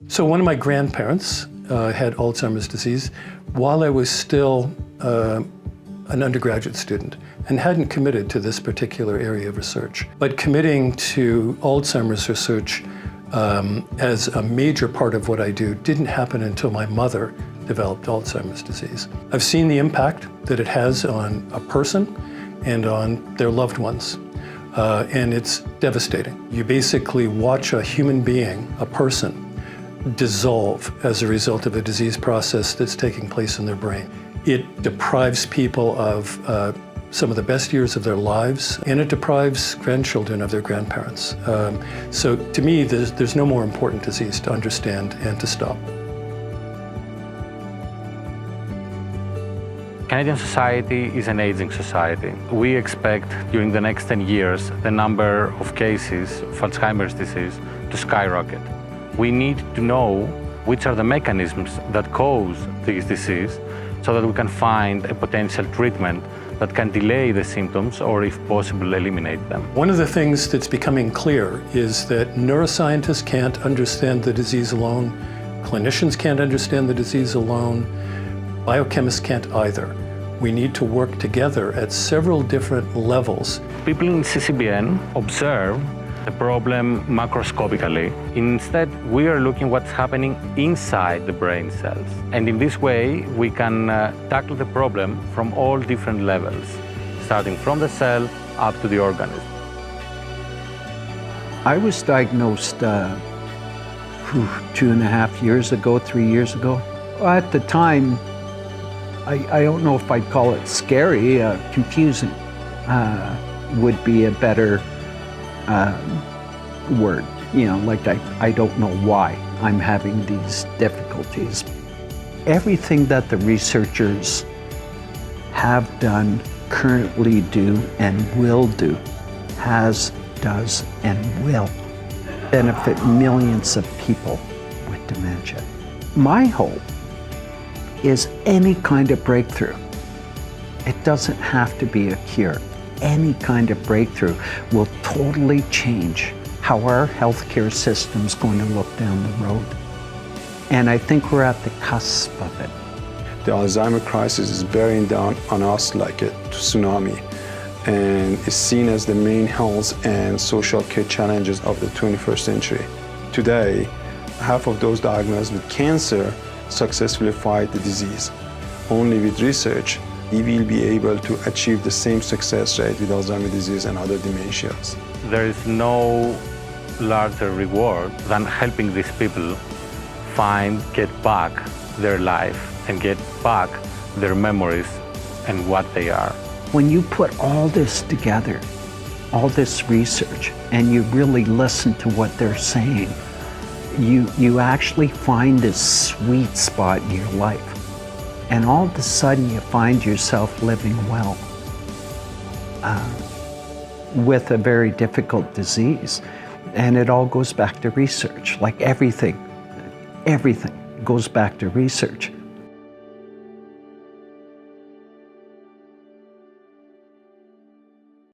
So one of my grandparents had Alzheimer's disease while I was still an undergraduate student and hadn't committed to this particular area of research. But committing to Alzheimer's research as a major part of what I do didn't happen until my mother developed Alzheimer's disease. I've seen the impact that it has on a person and on their loved ones. And it's devastating. You basically watch a human being, a person, dissolve as a result of a disease process that's taking place in their brain. It deprives people of some of the best years of their lives, and it deprives grandchildren of their grandparents. So to me, there's no more important disease to understand and to stop. Canadian society is an aging society. We expect during the next 10 years the number of cases of Alzheimer's disease to skyrocket. We need to know which are the mechanisms that cause this disease so that we can find a potential treatment that can delay the symptoms or, if possible, eliminate them. One of the things that's becoming clear is that neuroscientists can't understand the disease alone, clinicians can't understand the disease alone, biochemists can't either. We need to work together at several different levels. People in CCBN observe the problem macroscopically. Instead, we are looking what's happening inside the brain cells. And in this way, we can tackle the problem from all different levels, starting from the cell up to the organism. I was diagnosed 2.5 years ago, 3 years ago. At the time, I don't know if I'd call it scary, confusing would be a better word. You know, like I don't know why I'm having these difficulties. Everything that the researchers have done, currently do, and will do, has, does, and will benefit millions of people with dementia. My hope is any kind of breakthrough. It doesn't have to be a cure. Any kind of breakthrough will totally change how our healthcare system's going to look down the road. And I think we're at the cusp of it. The Alzheimer crisis is bearing down on us like a tsunami and is seen as the main health and social care challenges of the 21st century. Today, half of those diagnosed with cancer successfully fight the disease. Only with research, we will be able to achieve the same success rate with Alzheimer's disease and other dementias. There is no larger reward than helping these people get back their life and get back their memories and what they are. When you put all this together, all this research, and you really listen to what they're saying, you actually find this sweet spot in your life. And all of a sudden you find yourself living well with a very difficult disease. And it all goes back to research, like everything goes back to research.